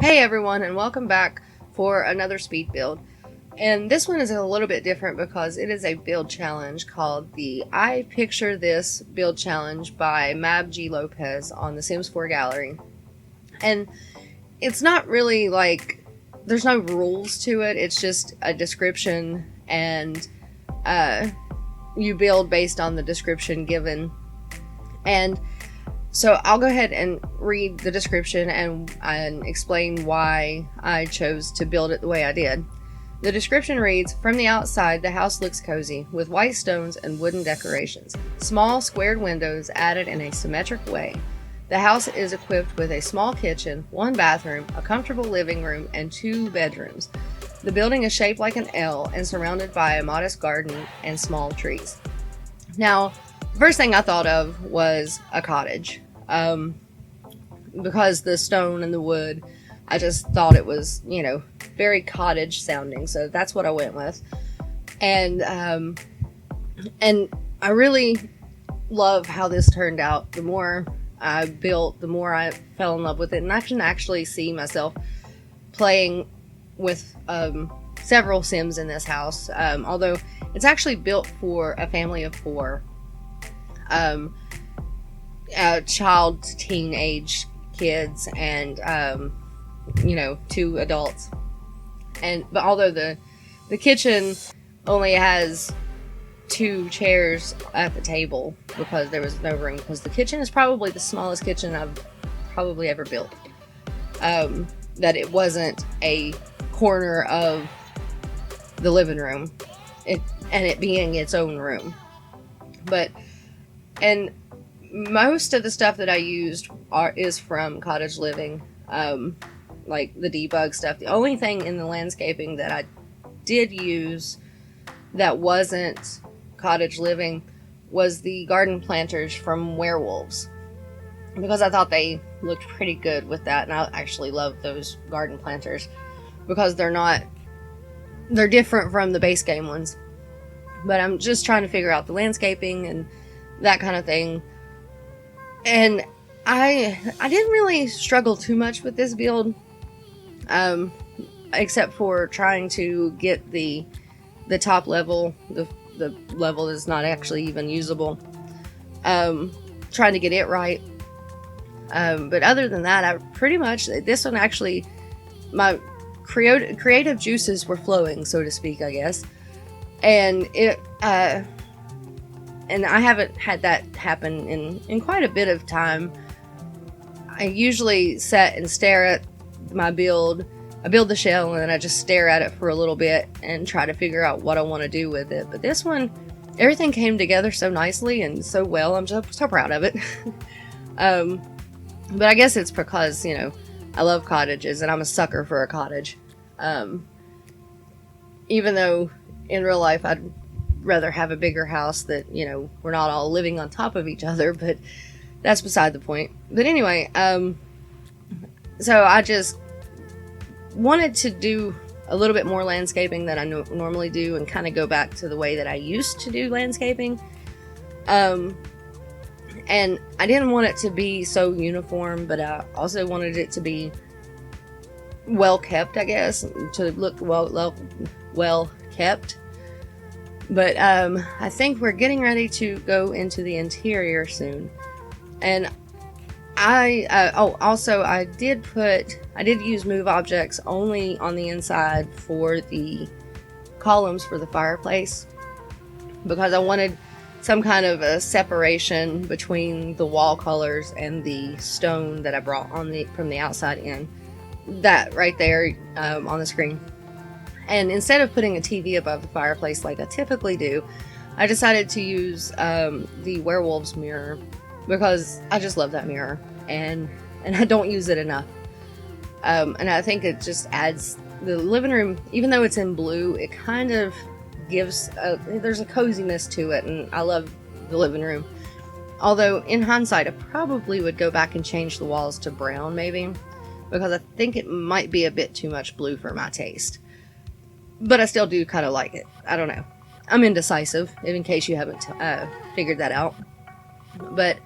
Hey everyone, and welcome back for another speed build. And this one is a little bit different because it is a build challenge called the I Picture This build challenge by MabgLopes on the Sims 4 Gallery. And it's not really like, there's no rules to it, it's just a description, and you build based on the description given. And so I'll go ahead and read the description and explain why I chose to build it the way I did. The description reads, "From the outside, the house looks cozy, with white stones and wooden decorations. Small squared windows added in a symmetric way. The house is equipped with a small kitchen, one bathroom, a comfortable living room, and 2 bedrooms. The building is shaped like an L and surrounded by a modest garden and small trees." Now, the first thing I thought of was a cottage. Because the stone and the wood, I just thought it was, very cottage sounding. So that's what I went with. And I really love how this turned out. The more I built, the more I fell in love with it. And I can actually see myself playing with several Sims in this house. Although it's actually built for a family of 4. Child to teenage kids and 2 adults. But although the kitchen only has 2 chairs at the table because there was no room, because the kitchen is probably the smallest kitchen I've probably ever built. That it wasn't a corner of the living room, it being its own room. And most of the stuff that I used is from Cottage Living, like the debug stuff. The only thing in the landscaping that I did use that wasn't Cottage Living was the garden planters from Werewolves, because I thought they looked pretty good with that, and I actually love those garden planters because they're different from the base game ones. But I'm just trying to figure out the landscaping and that kind of thing. And I didn't really struggle too much with this build, except for trying to get the top level, the level that's not actually even usable, trying to get it right. But other than that, I pretty much, this one actually, my creative juices were flowing, so to speak, I guess. And and I haven't had that happen in quite a bit of time. I usually sit and stare at my build. I build the shell and then I just stare at it for a little bit and try to figure out what I want to do with it. But this one, everything came together so nicely and so well. I'm so proud of it. But I guess it's because, I love cottages and I'm a sucker for a cottage. Even though in real life I'd rather have a bigger house that, we're not all living on top of each other, but that's beside the point. But anyway, so I just wanted to do a little bit more landscaping than I normally do and kind of go back to the way that I used to do landscaping. And I didn't want it to be so uniform, but I also wanted it to be well kept, I guess, to look well kept. But I think we're getting ready to go into the interior soon. And I did use move objects only on the inside for the columns for the fireplace, because I wanted some kind of a separation between the wall colors and the stone that I brought from the outside in. That right there on the screen. And instead of putting a TV above the fireplace like I typically do, I decided to use the Werewolves mirror, because I just love that mirror, and I don't use it enough. And I think it just adds the living room, even though it's in blue, it kind of gives there's a coziness to it, and I love the living room. Although in hindsight, I probably would go back and change the walls to brown maybe, because I think it might be a bit too much blue for my taste. But I still do kind of like it. I don't know. I'm indecisive, in case you haven't figured that out. But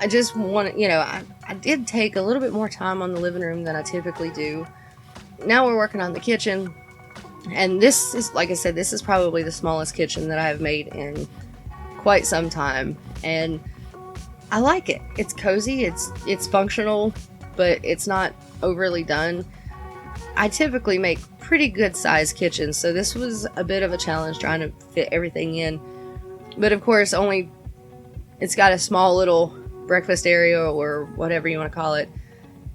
I just want, you know, I did take a little bit more time on the living room than I typically do. Now we're working on the kitchen, and this is, like I said, this is probably the smallest kitchen that I've made in quite some time, and I like it. It's cozy, it's functional, but it's not overly done. I typically make pretty good sized kitchens, so this was a bit of a challenge trying to fit everything in. But of course, it's got a small little breakfast area or whatever you want to call it,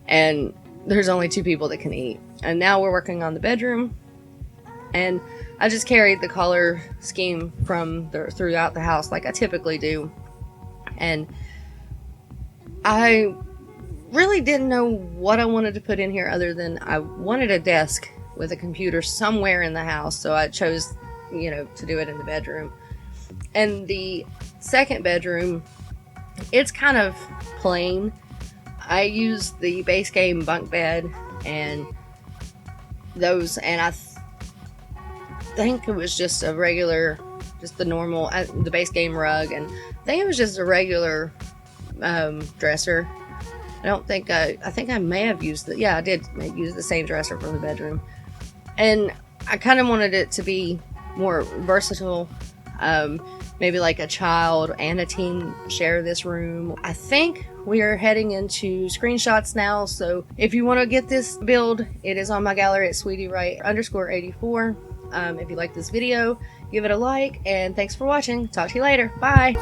and there's only 2 people that can eat. And now we're working on the bedroom, and I just carried the color scheme from throughout the house like I typically do. And I really didn't know what I wanted to put in here other than I wanted a desk with a computer somewhere in the house, so I chose, you know, to do it in the bedroom. And the second bedroom, it's kind of plain. I used the base game bunk bed and those, and I think it was just a regular, just the normal, the base game rug, and I think it was just a regular dresser. I don't think I think I may have used I did use the same dresser from the bedroom. And I kind of wanted it to be more versatile. Maybe like a child and a teen share this room. I think we are heading into screenshots now, so if you want to get this build, it is on my gallery at sweetiewright_84. If you like this video, give it a like, and thanks for watching. Talk to you later. Bye.